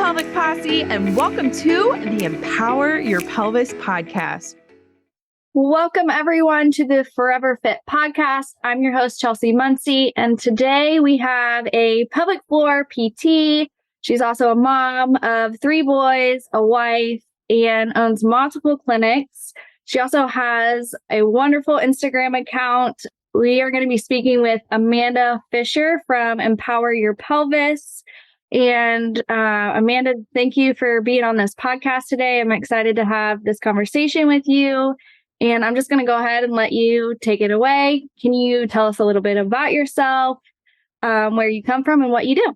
Pelvic Posse, and welcome to the Empower Your Pelvis Podcast. Welcome, everyone, to the Forever Fit Podcast. I'm your host, Chelsea Muncy, and today we have a pelvic floor PT. She's also a mom of 3 boys, a wife, and owns multiple clinics. She also has a wonderful Instagram account. We are going to be speaking with Amanda Fisher from Empower Your Pelvis. And Amanda, thank you for being on this podcast today. I'm excited to have this conversation with you. And I'm just going to go ahead and let you take it away. Can you tell us a little bit about yourself, where you come from, and what you do?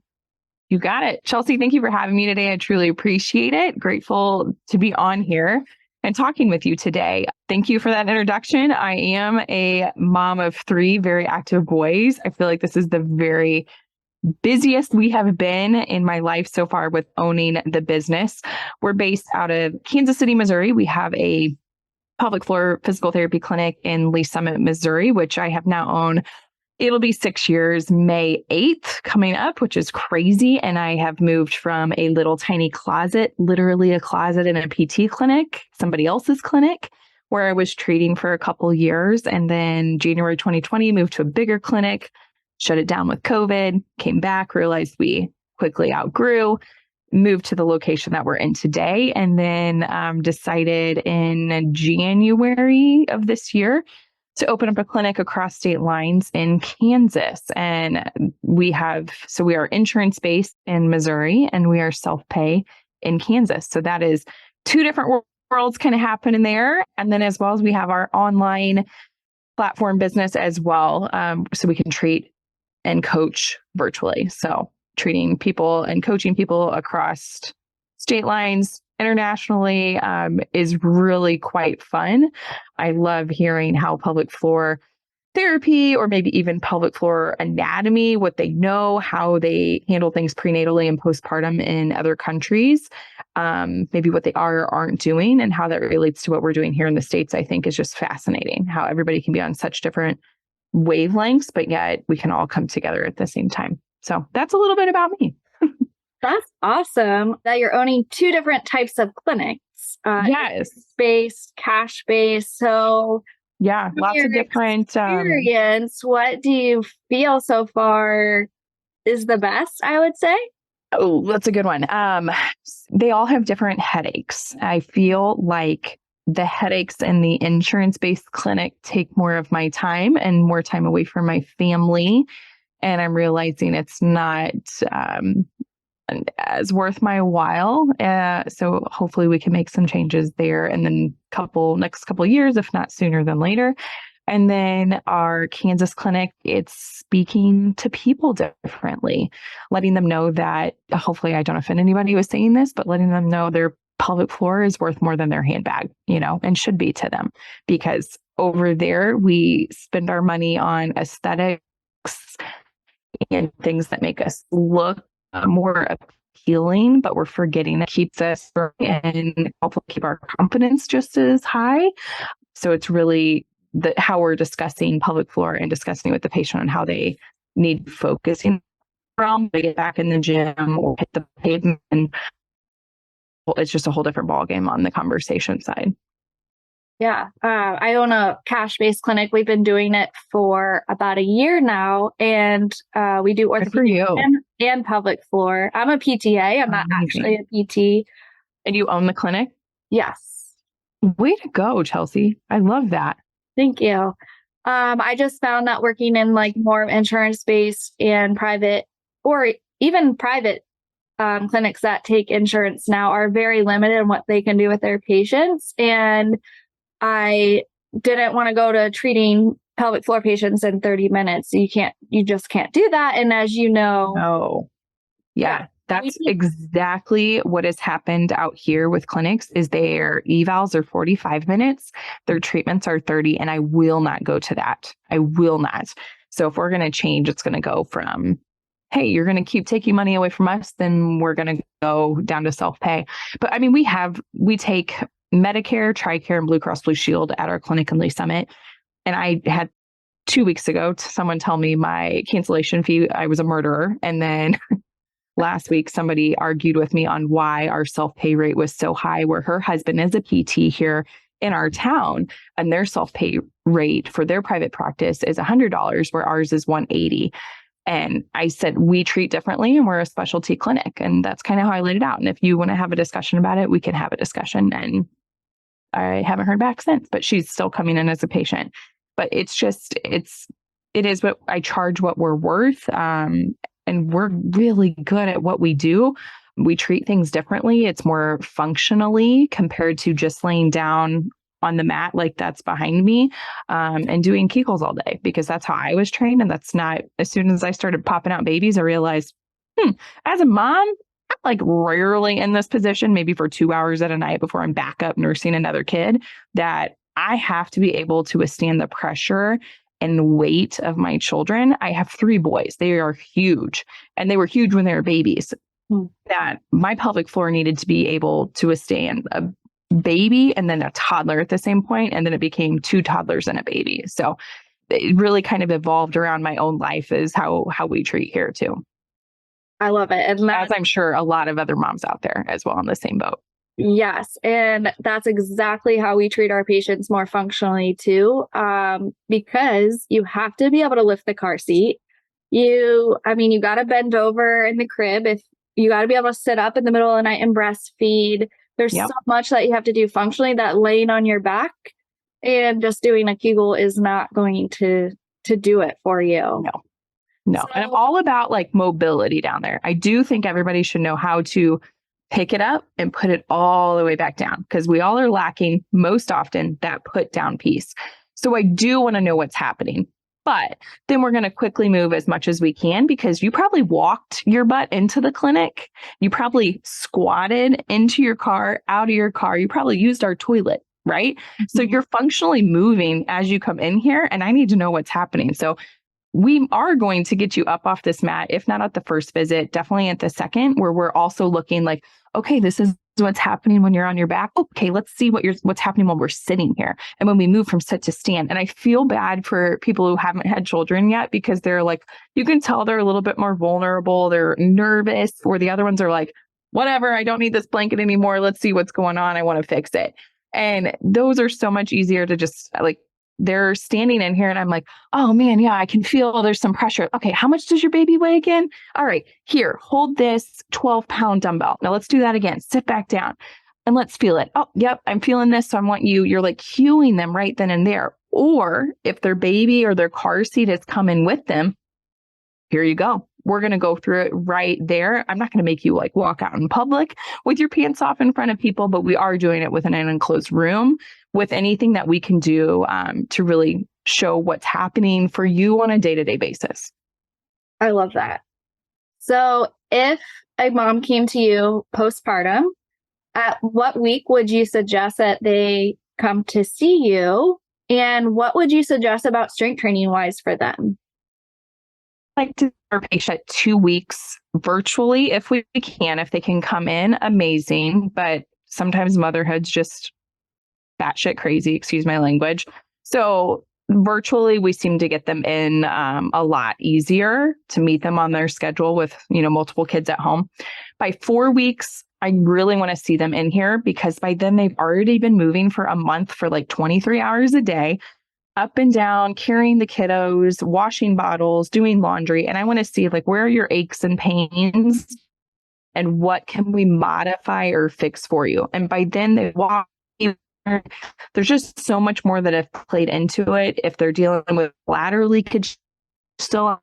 You got it. Chelsea, thank you for having me today. I truly appreciate it. Grateful to be on here and talking with you today. Thank you for that introduction. I am a mom of 3 very active boys. I feel like this is the very busiest we have been in my life so far with owning the business. We're based out of Kansas City, Missouri. We have a pelvic floor physical therapy clinic in Lee Summit, Missouri, which I have now owned. It'll be 6 years, May 8th coming up, which is crazy. And I have moved from a little tiny closet, literally a closet in a PT clinic, somebody else's clinic, where I was treating for a couple years. And then January 2020, moved to a bigger clinic, shut it down with COVID, came back, realized we quickly outgrew, moved to the location that we're in today, and then decided in January of this year to open up a clinic across state lines in Kansas. And we are insurance-based in Missouri and we are self-pay in Kansas. So that is 2 different worlds kind of happening there. And then as well as we have our online platform business as well. So we can treat and coach virtually. So treating people and coaching people across state lines internationally is really quite fun. I love hearing how pelvic floor therapy, or maybe even pelvic floor anatomy, what they know, how they handle things prenatally and postpartum in other countries, maybe what they are or aren't doing, and how that relates to what we're doing here in the States, I think is just fascinating. How everybody can be on such different wavelengths, but yet we can all come together at the same time. So that's a little bit about me. That's awesome that you're owning 2 different types of clinics. Yes. Space, cash based. So yeah, lots of different experience. What do you feel so far is the best, I would say? Oh, that's a good one. They all have different headaches. I feel like the headaches in the insurance-based clinic take more of my time and more time away from my family. And I'm realizing it's not as worth my while. So hopefully we can make some changes there in the next couple of years, if not sooner than later. And then our Kansas clinic, it's speaking to people differently, letting them know that, hopefully I don't offend anybody who is saying this, but letting them know their pelvic floor is worth more than their handbag, and should be to them, because over there we spend our money on aesthetics and things that make us look more appealing, but we're forgetting that keeps us and hopefully keep our confidence just as high. So it's really how we're discussing pelvic floor and discussing with the patient on how they need focusing from to get back in the gym or hit the pavement. It's just a whole different ballgame on the conversation side. Yeah. I own a cash-based clinic. We've been doing it for about a year now, and we do orthopedic and pelvic floor. I'm a PTA. I'm not actually a PT. And you own the clinic? Yes. Way to go, Chelsea. I love that. Thank you. I just found that working in more insurance-based and private, or even private clinics that take insurance now, are very limited in what they can do with their patients. And I didn't want to go to treating pelvic floor patients in 30 minutes. You just can't do that. And as you know. Oh, yeah. That's exactly what has happened out here with clinics. Is their evals are 45 minutes. Their treatments are 30. And I will not go to that. I will not. So if we're going to change, it's going to go from, hey, you're going to keep taking money away from us, then we're going to go down to self-pay. But I mean, we take Medicare, TRICARE, and Blue Cross Blue Shield at our clinic in Lee Summit. And I had 2 weeks ago someone tell me my cancellation fee, I was a murderer. And then last week, somebody argued with me on why our self-pay rate was so high, where her husband is a PT here in our town, and their self-pay rate for their private practice is $100, where ours is $180. And I said, we treat differently and we're a specialty clinic. And that's kind of how I laid it out. And if you want to have a discussion about it, we can have a discussion. And I haven't heard back since, but she's still coming in as a patient. But it is what I charge, what we're worth. And we're really good at what we do. We treat things differently. It's more functionally compared to just laying down on the mat like that's behind me, and doing Kegels all day, because that's how I was trained. And that's not, as soon as I started popping out babies, I realized, as a mom, I'm like rarely in this position, maybe for 2 hours at a night before I'm back up nursing another kid, that I have to be able to withstand the pressure and weight of my children. I have 3 boys. They are huge, and they were huge when they were babies. That my pelvic floor needed to be able to withstand a baby and then a toddler at the same point, and then it became 2 toddlers and a baby. So it really kind of evolved around my own life, is how we treat here too. I love it. And as I'm sure a lot of other moms out there as well on the same boat. Yes. And that's exactly how we treat our patients more functionally too. Because you have to be able to lift the car seat. You got to bend over in the crib. If you got to be able to sit up in the middle of the night and breastfeed. There's so much that you have to do functionally, that laying on your back and just doing a Kegel is not going to do it for you. No. So, and I'm all about like mobility down there. I do think everybody should know how to pick it up and put it all the way back down, because we all are lacking most often that put down piece. So I do want to know what's happening. But then we're going to quickly move as much as we can, because you probably walked your butt into the clinic. You probably squatted into your car, out of your car. You probably used our toilet, right? Mm-hmm. So you're functionally moving as you come in here, and I need to know what's happening. So we are going to get you up off this mat, if not at the first visit, definitely at the second, where we're also looking like, okay, this is what's happening when you're on your back. Okay, let's see what's happening while we're sitting here. And when we move from sit to stand. And I feel bad for people who haven't had children yet, because they're like, you can tell they're a little bit more vulnerable. They're nervous, or the other ones are like, whatever, I don't need this blanket anymore. Let's see what's going on. I want to fix it. And those are so much easier to just like, they're standing in here and I'm like, oh man, yeah, I can feel there's some pressure. Okay, how much does your baby weigh again? All right, here, hold this 12-pound dumbbell. Now let's do that again. Sit back down and let's feel it. Oh, yep, I'm feeling this. So I want you're like cueing them right then and there. Or if their baby or their car seat is coming with them, here you go. We're going to go through it right there. I'm not going to make you like walk out in public with your pants off in front of people, but we are doing it within an enclosed room with anything that we can do to really show what's happening for you on a day-to-day basis. I love that. So if a mom came to you postpartum, at what week would you suggest that they come to see you? And what would you suggest about strength training wise for them? Like to our patient 2 weeks virtually if we can. If they can come in, amazing. But sometimes motherhood's just batshit crazy, excuse my language. So virtually we seem to get them in a lot easier to meet them on their schedule with, multiple kids at home. By 4 weeks, I really want to see them in here, because by then they've already been moving for a month for like 23 hours a day, up and down, carrying the kiddos, washing bottles, doing laundry. And I want to see like, where are your aches and pains and what can we modify or fix for you? And by then they walk. There's just so much more that have played into it. If they're dealing with bladder leakage, still,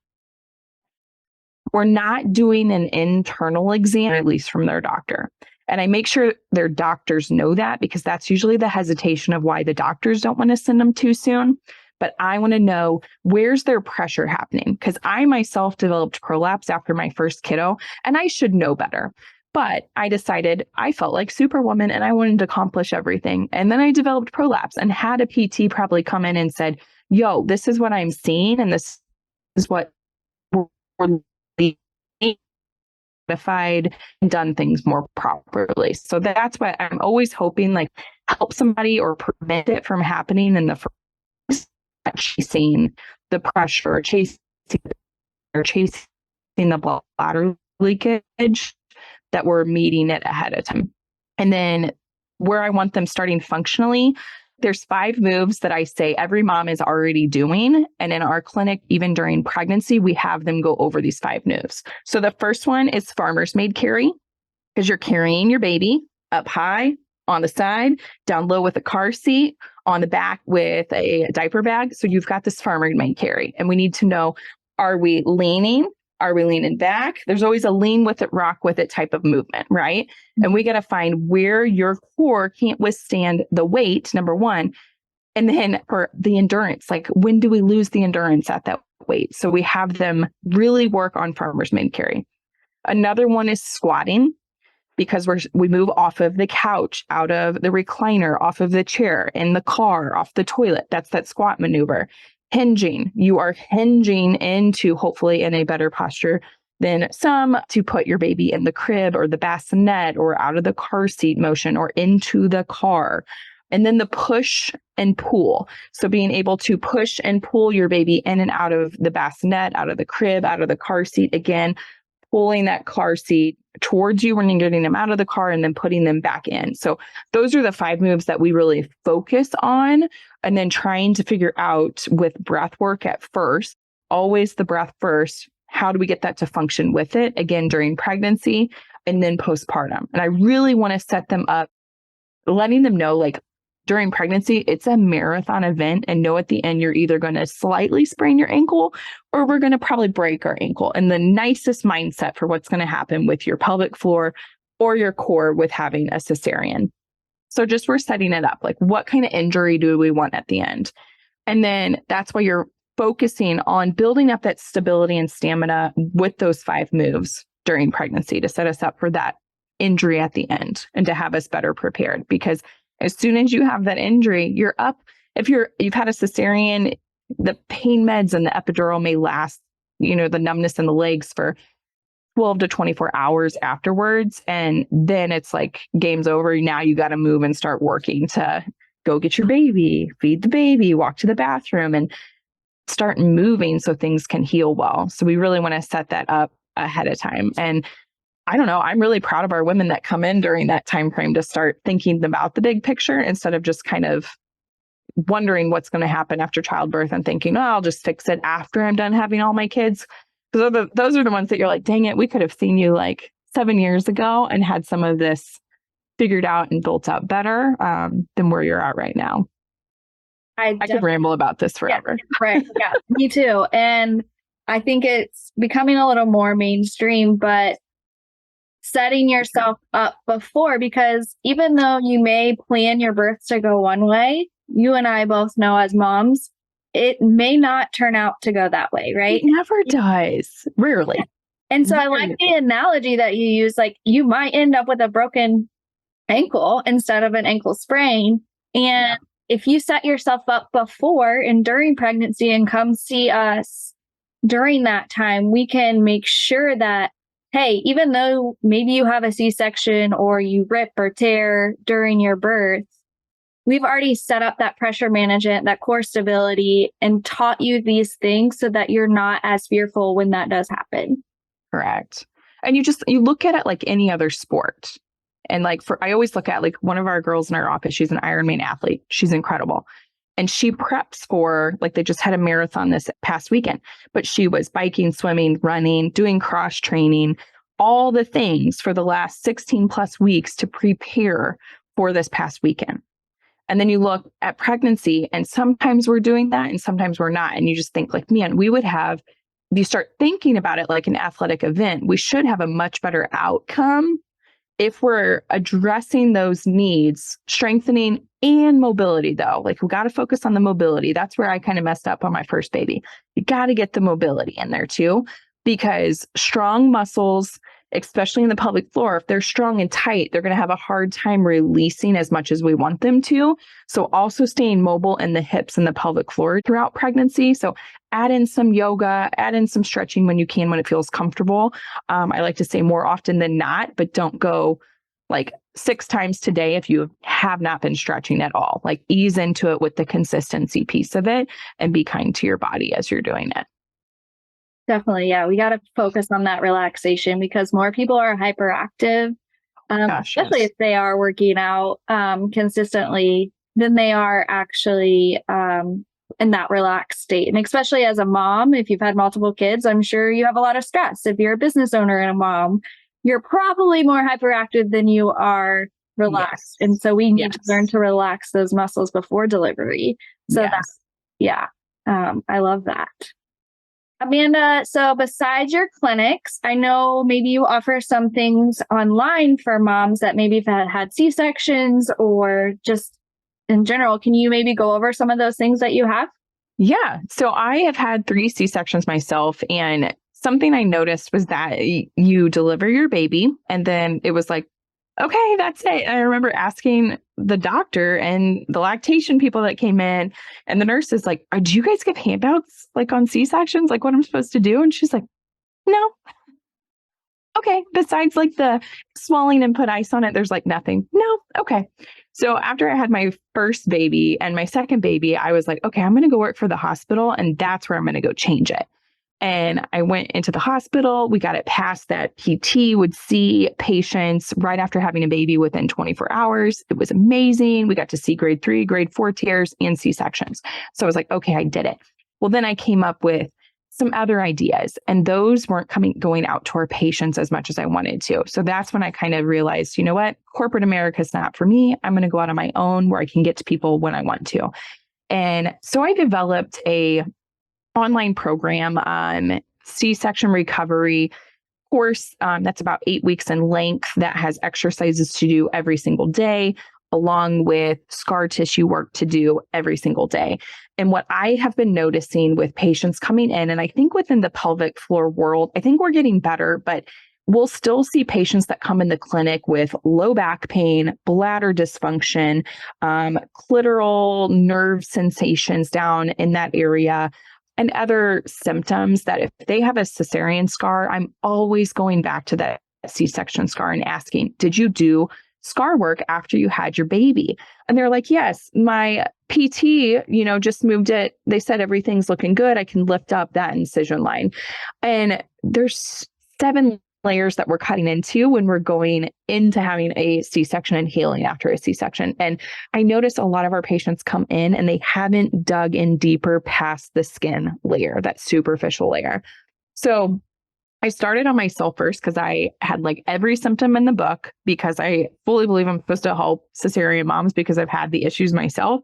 we're not doing an internal exam, at least from their doctor. And I make sure their doctors know that, because that's usually the hesitation of why the doctors don't want to send them too soon. But I want to know, where's their pressure happening? Because I myself developed prolapse after my first kiddo, and I should know better. But I decided I felt like Superwoman and I wanted to accomplish everything. And then I developed prolapse and had a PT probably come in and said, yo, this is what I'm seeing. And this is what we're modified and done things more properly. So that's what I'm always hoping, like, help somebody or prevent it from happening in the first, chasing the pressure, chasing the bladder leakage, that we're meeting it ahead of time. And then where I want them starting functionally, there's 5 moves that I say every mom is already doing. And in our clinic, even during pregnancy, we have them go over these 5 moves. So the first one is farmer's maid carry, because you're carrying your baby up high, on the side, down low with a car seat, on the back with a diaper bag. So you've got this farmer's maid carry. And we need to know, are we leaning? Are we leaning back? There's always a lean with it, rock with it type of movement, right? And we got to find where your core can't withstand the weight, number one. And then for the endurance, like when do we lose the endurance at that weight? So we have them really work on farmer's maid carry. Another one is squatting, because we move off of the couch, out of the recliner, off of the chair, in the car, off the toilet. That's that squat maneuver. Hinging, you are hinging into, hopefully in a better posture than some, to put your baby in the crib or the bassinet or out of the car seat motion or into the car. And then the push and pull. So being able to push and pull your baby in and out of the bassinet, out of the crib, out of the car seat. Again, pulling that car seat towards you when you're getting them out of the car and then putting them back in. So those are the 5 moves that we really focus on, and then trying to figure out with breath work at first, always the breath first. How do we get that to function with it? Again, during pregnancy and then postpartum. And I really want to set them up, letting them know, like, during pregnancy, it's a marathon event, and know at the end, you're either going to slightly sprain your ankle or we're going to probably break our ankle. And the nicest mindset for what's going to happen with your pelvic floor or your core with having a cesarean. So just we're setting it up, like what kind of injury do we want at the end? And then that's why you're focusing on building up that stability and stamina with those 5 moves during pregnancy to set us up for that injury at the end and to have us better prepared. Because as soon as you have that injury, you're up. If you've had a cesarean, the pain meds and the epidural may last, the numbness in the legs for 12 to 24 hours afterwards. And then it's like game's over. Now you got to move and start working to go get your baby, feed the baby, walk to the bathroom, and start moving so things can heal well. So we really want to set that up ahead of time. And I don't know, I'm really proud of our women that come in during that time frame to start thinking about the big picture instead of just kind of wondering what's going to happen after childbirth and thinking, oh, I'll just fix it after I'm done having all my kids. Because those are the ones that you're like, dang it, we could have seen you like 7 years ago and had some of this figured out and built out better than where you're at right now. I could ramble about this forever. Yeah, right. Yeah, me too. And I think it's becoming a little more mainstream, but setting yourself up before, because even though you may plan your birth to go one way, you and I both know as moms, it may not turn out to go that way, right? It never does. Rarely. And so I like the analogy that you use, like you might end up with a broken ankle instead of an ankle sprain. And if you set yourself up before and during pregnancy and come see us during that time, we can make sure that, hey, even though maybe you have a C-section or you rip or tear during your birth, we've already set up that pressure management, that core stability, and taught you these things so that you're not as fearful when that does happen. Correct. And you look at it like any other sport. And I always look at like one of our girls in our office, she's an Ironman athlete. She's incredible. And she preps for, like, they just had a marathon this past weekend, but she was biking, swimming, running, doing cross training, all the things for the last 16 plus weeks to prepare for this past weekend. And then you look at pregnancy, and sometimes we're doing that and sometimes we're not. And you just think like, man, if you start thinking about it like an athletic event, we should have a much better outcome if we're addressing those needs, strengthening and mobility, though. Like, we got to focus on the mobility. That's where I kind of messed up on my first baby. You got to get the mobility in there too, because strong muscles, especially in the pelvic floor, if they're strong and tight, they're going to have a hard time releasing as much as we want them to. So also staying mobile in the hips and the pelvic floor throughout pregnancy. So add in some yoga, add in some stretching when you can, when it feels comfortable. I like to say more often than not, but don't go like 6 times today if you have not been stretching at all. Like, ease into it with the consistency piece of it and be kind to your body as you're doing it. Definitely. Yeah. We got to focus on that relaxation because more people are hyperactive, Gosh, especially yes. if they are working out consistently, than they are actually in that relaxed state. And especially as a mom, if you've had multiple kids, I'm sure you have a lot of stress. If you're a business owner and a mom, you're probably more hyperactive than you are relaxed. Yes. And so we need to learn Yes. to relax those muscles before delivery. So Yes. yeah, I love that. Amanda, so besides your clinics, I know maybe you offer some things online for moms that maybe have had C-sections or just in general. Can you maybe go over some of those things that you have? Yeah. So I have had 3 C-sections myself. And something I noticed was that you deliver your baby and then it was like, okay, that's it. I remember asking the doctor and the lactation people that came in and the nurse is like, do you guys give handouts like on C-sections, like what I'm supposed to do? And she's like, no. Okay. Besides like the swelling and put ice on it, there's like nothing. No. Okay. So after I had my first baby and my second baby, I was like, okay, I'm going to go work for the hospital and that's where I'm going to go change it. And I went into the hospital. We got it past that PT would see patients right after having a baby within 24 hours. It was amazing. We got to see grade 3, grade 4 tears and C-sections. So I was like, okay, I did it. Well, then I came up with some other ideas and those weren't going out to our patients as much as I wanted to. So that's when I kind of realized, you know what, corporate America is not for me. I'm going to go out on my own where I can get to people when I want to. And so I developed a online program on C-section recovery course that's about 8 weeks in length that has exercises to do every single day, along with scar tissue work to do every single day. And what I have been noticing with patients coming in, and I think within the pelvic floor world, I think we're getting better, but we'll still see patients that come in the clinic with low back pain, bladder dysfunction, clitoral nerve sensations down in that area, and other symptoms that if they have a cesarean scar, I'm always going back to that C-section scar and asking, did you do scar work after you had your baby? And they're like, yes, my PT, just moved it. They said everything's looking good. I can lift up that incision line. And there's 7 layers that we're cutting into when we're going into having a C-section and healing after a C-section. And I notice a lot of our patients come in and they haven't dug in deeper past the skin layer, that superficial layer. So I started on myself first because I had like every symptom in the book because I fully believe I'm supposed to help cesarean moms because I've had the issues myself.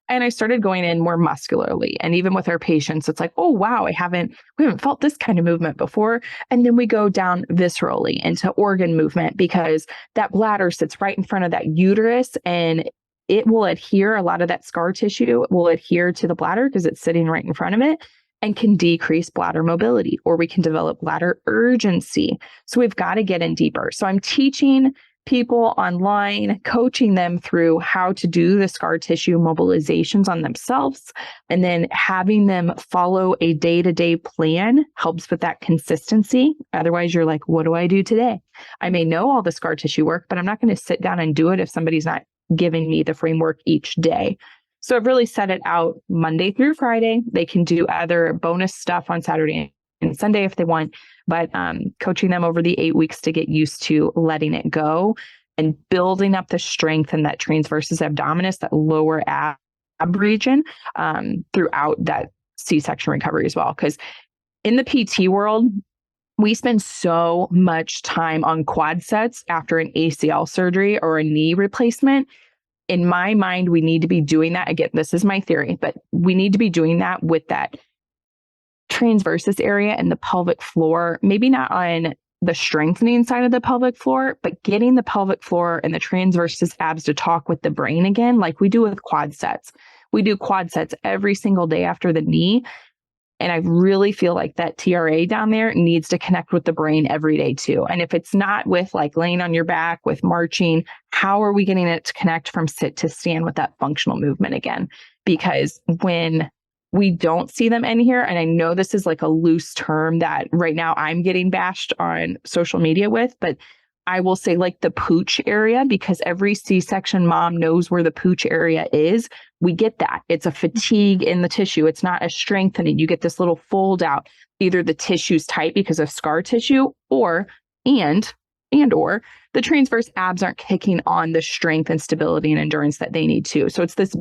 And I started going in more muscularly. And even with our patients, it's like, oh, wow, we haven't felt this kind of movement before. And then we go down viscerally into organ movement because that bladder sits right in front of that uterus and it will adhere. A lot of that scar tissue will adhere to the bladder because it's sitting right in front of it and can decrease bladder mobility, or we can develop bladder urgency. So we've got to get in deeper. So I'm teaching people online, coaching them through how to do the scar tissue mobilizations on themselves, and then having them follow a day-to-day plan helps with that consistency. Otherwise, you're like, what do I do today? I may know all the scar tissue work, but I'm not going to sit down and do it if somebody's not giving me the framework each day. So I've really set it out Monday through Friday. They can do other bonus stuff on Saturday and Sunday if they want, but coaching them over the 8 weeks to get used to letting it go and building up the strength in that transversus abdominis, that lower ab region, throughout that C-section recovery as well. Because in the PT world, we spend so much time on quad sets after an ACL surgery or a knee replacement. In my mind, we need to be doing that. Again, this is my theory, but we need to be doing that with that transversus area and the pelvic floor, maybe not on the strengthening side of the pelvic floor, but getting the pelvic floor and the transversus abs to talk with the brain again, like we do with quad sets. We do quad sets every single day after the knee. And I really feel like that TRA down there needs to connect with the brain every day too. And if it's not with like laying on your back, with marching, how are we getting it to connect from sit to stand with that functional movement again? Because when we don't see them in here, and I know this is like a loose term that right now I'm getting bashed on social media with, but I will say like the pooch area, because every C-section mom knows where the pooch area is. We get that. It's a fatigue in the tissue. It's not a strengthening. You get this little fold out. Either the tissue's tight because of scar tissue or or the transverse abs aren't kicking on the strength and stability and endurance that they need to. So it's this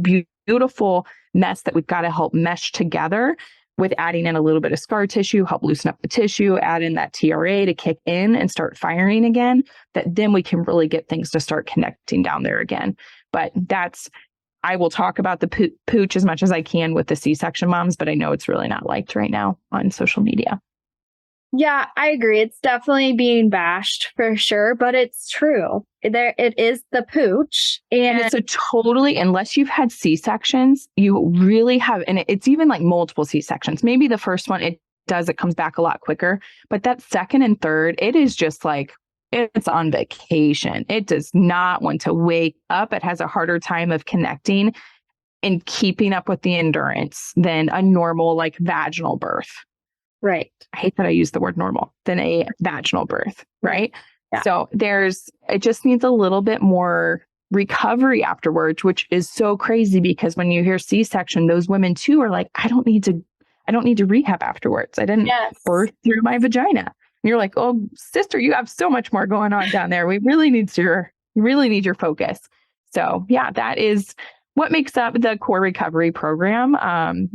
beautiful mess that we've got to help mesh together with adding in a little bit of scar tissue, help loosen up the tissue, add in that TRA to kick in and start firing again, that then we can really get things to start connecting down there again. But I will talk about the pooch as much as I can with the C-section moms, but I know it's really not liked right now on social media. Yeah, I agree. It's definitely being bashed for sure, but it's true. It is the pooch. And it's a totally, unless you've had C-sections, you really have, and it's even like multiple C-sections. Maybe the first one, it comes back a lot quicker, but that second and third, it is just like, it's on vacation. It does not want to wake up. It has a harder time of connecting and keeping up with the endurance than a normal like vaginal birth. Right. I hate that I use the word normal, than a vaginal birth, right? Yeah. So it just needs a little bit more recovery afterwards, which is so crazy because when you hear C-section, those women too are like, I don't need to rehab afterwards. I didn't birth through my vagina. And you're like, oh, sister, you have so much more going on down there. We really need your focus. So yeah, that is what makes up the core recovery program,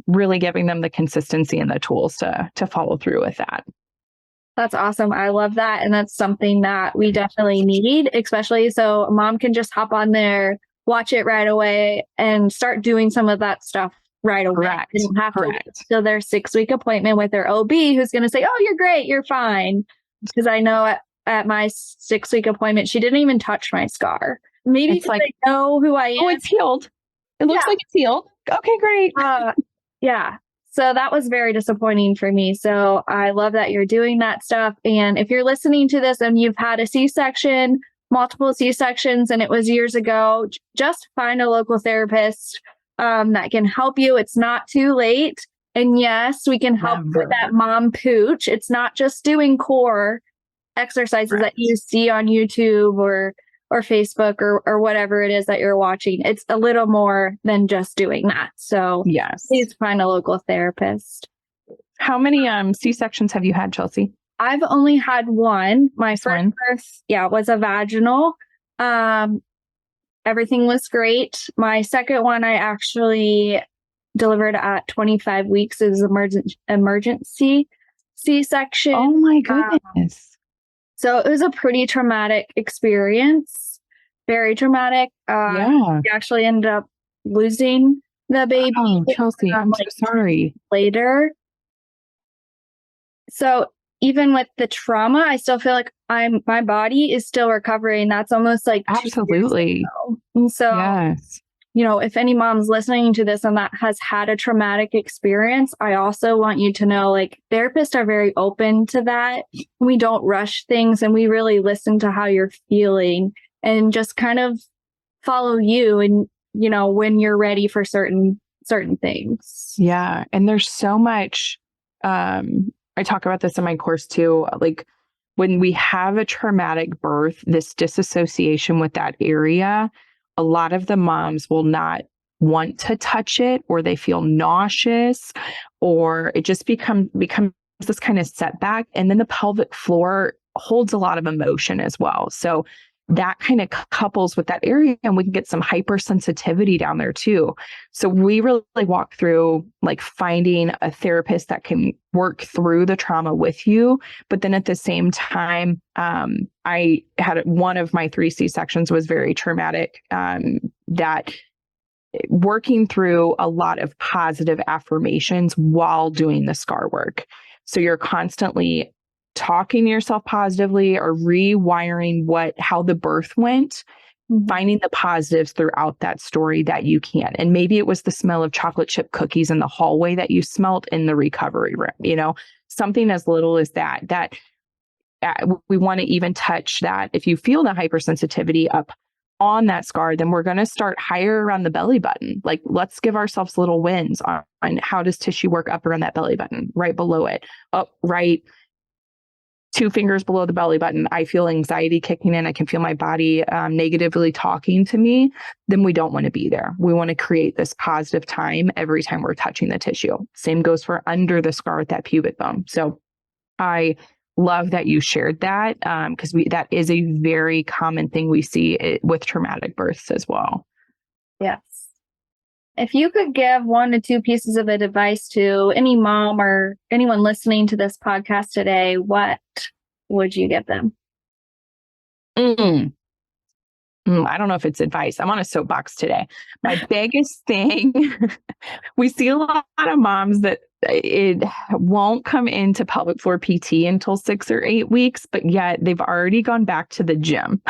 really giving them the consistency and the tools to follow through with that. That's awesome. I love that. And that's something that we definitely need, especially so a mom can just hop on there, watch it right away and start doing some of that stuff right away. Correct. They don't have to wait till their 6-week appointment with their OB who's going to say, oh, you're great, you're fine. Because I know at my 6-week appointment, she didn't even touch my scar. Maybe it's like, they know who I am. Oh, it's healed. It looks like it's healed. Okay, great. Yeah. So that was very disappointing for me. So I love that you're doing that stuff. And if you're listening to this and you've had a C-section, multiple C-sections, and it was years ago, just find a local therapist that can help you. It's not too late. And yes, we can help with that mom pooch. It's not just doing core exercises that you see on YouTube or Facebook or whatever it is that you're watching. It's a little more than just doing that. So yes, please find a local therapist. How many C-sections have you had, Chelsea? I've only had one. My first birth, was a vaginal. Everything was great. My second one, I actually delivered at 25 weeks as emergency C-section. Oh my goodness. So it was a pretty traumatic experience, very traumatic. We actually ended up losing the baby. Oh, Chelsea, I'm so sorry. Later. So even with the trauma, I still feel like my body is still recovering. That's almost like absolutely. And so, yes. If any mom's listening to this and that has had a traumatic experience, I also want you to know, like, therapists are very open to that. We don't rush things and we really listen to how you're feeling and just kind of follow you and, when you're ready for certain things. Yeah. And there's so much, I talk about this in my course too, like when we have a traumatic birth, this disassociation with that area, a lot of the moms will not want to touch it, or they feel nauseous, or it just becomes this kind of setback. And then the pelvic floor holds a lot of emotion as well. So that kind of couples with that area, and we can get some hypersensitivity down there too. So we really walk through like finding a therapist that can work through the trauma with you. But then at the same time, I had one of my 3 C-sections was very traumatic, that working through a lot of positive affirmations while doing the scar work. So you're constantly talking to yourself positively or rewiring how the birth went, finding the positives throughout that story that you can. And maybe it was the smell of chocolate chip cookies in the hallway that you smelt in the recovery room, something as little as that we want to even touch that. If you feel the hypersensitivity up on that scar, then we're going to start higher around the belly button. Like, let's give ourselves little wins on how does tissue work up around that belly button, right below it, up, right, 2 fingers below the belly button, I feel anxiety kicking in. I can feel my body negatively talking to me. Then we don't want to be there. We want to create this positive time every time we're touching the tissue. Same goes for under the scar at that pubic bone. So I love that you shared that because that is a very common thing we see with traumatic births as well. Yes. If you could give 1 to 2 pieces of advice to any mom or anyone listening to this podcast today, what would you give them? I don't know if it's advice. I'm on a soapbox today. My biggest thing, we see a lot of moms that it won't come into pelvic floor PT until 6 or 8 weeks, but yet they've already gone back to the gym.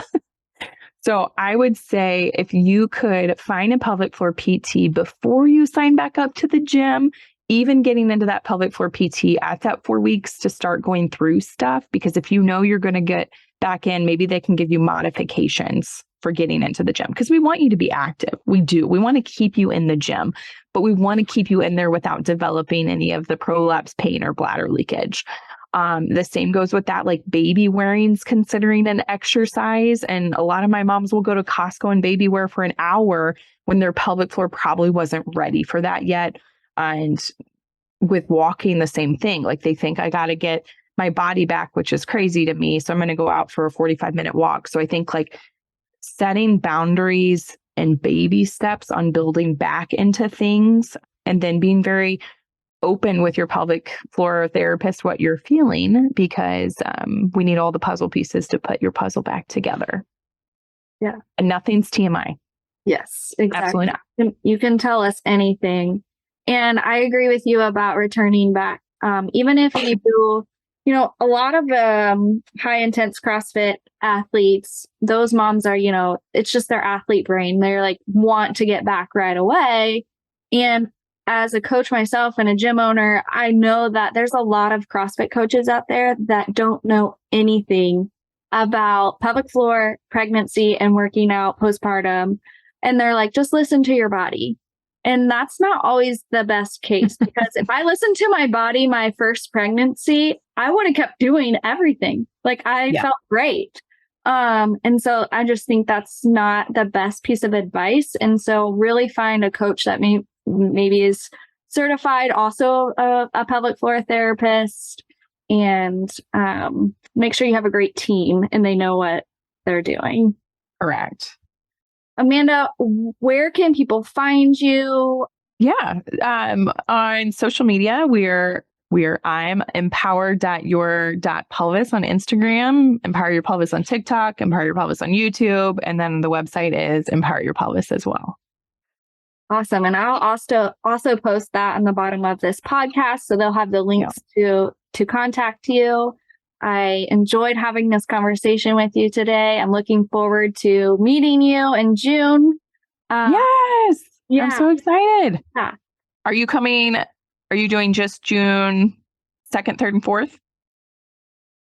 So I would say if you could find a pelvic floor PT before you sign back up to the gym, even getting into that pelvic floor PT at that 4 weeks to start going through stuff, because if you know you're going to get back in, maybe they can give you modifications for getting into the gym because we want you to be active. We do. We want to keep you in the gym, but we want to keep you in there without developing any of the prolapse pain or bladder leakage. The same goes with that, like baby wearing's considering an exercise. And a lot of my moms will go to Costco and baby wear for an hour when their pelvic floor probably wasn't ready for that yet. And with walking, the same thing, like they think I got to get my body back, which is crazy to me. So I'm going to go out for a 45-minute walk. So I think like setting boundaries and baby steps on building back into things and then being very open with your pelvic floor therapist what you're feeling, because we need all the puzzle pieces to put your puzzle back together. Yeah. And nothing's TMI. Yes, exactly. Absolutely not. You can tell us anything. And I agree with you about returning back. Even if you do, a lot of high intense CrossFit athletes, those moms are, it's just their athlete brain. They're like, want to get back right away. And as a coach myself and a gym owner, I know that there's a lot of CrossFit coaches out there that don't know anything about pelvic floor, pregnancy, and working out postpartum. And they're like, just listen to your body. And that's not always the best case, because if I listened to my body my first pregnancy, I would have kept doing everything. Like I felt great. And so I just think that's not the best piece of advice. And so really find a coach that maybe is certified, also a pelvic floor therapist, and make sure you have a great team and they know what they're doing. Correct. Amanda, where can people find you? Yeah. On social media, I'm empower.your.pelvis on Instagram, Empower Your Pelvis on TikTok, Empower Your Pelvis on YouTube, and then the website is Empower Your Pelvis as well. Awesome. And I'll also post that on the bottom of this podcast, so they'll have the links to contact you. I enjoyed having this conversation with you today. I'm looking forward to meeting you in June. Yes. Yeah. I'm so excited. Yeah. Are you doing just June 2nd, 3rd, and 4th?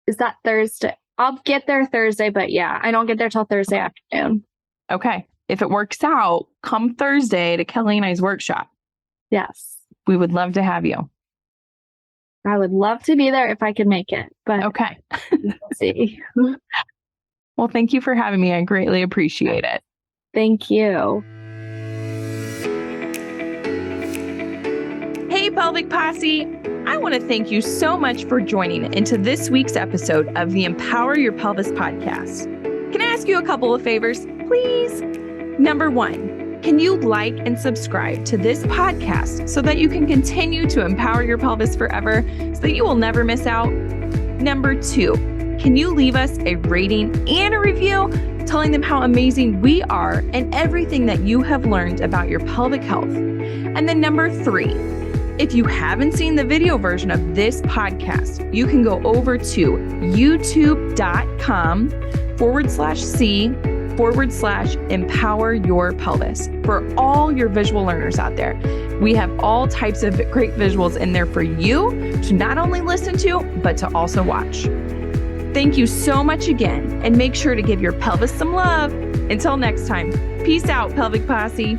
Is that Thursday? I'll get there Thursday, but yeah, I don't get there till Thursday afternoon. Okay. If it works out, come Thursday to Kelly and I's workshop. Yes. We would love to have you. I would love to be there if I could make it, but okay. We'll see. Well, thank you for having me. I greatly appreciate it. Thank you. Hey, Pelvic Posse. I want to thank you so much for joining into this week's episode of the Empower Your Pelvis Podcast. Can I ask you a couple of favors, please? Number 1, can you like and subscribe to this podcast so that you can continue to empower your pelvis forever so that you will never miss out? Number 2, can you leave us a rating and a review telling them how amazing we are and everything that you have learned about your pelvic health? And then number 3, if you haven't seen the video version of this podcast, you can go over to youtube.com/C/Empower Your Pelvis for all your visual learners out there. We have all types of great visuals in there for you to not only listen to, but to also watch. Thank you so much again, and make sure to give your pelvis some love. Until next time, peace out, Pelvic Posse.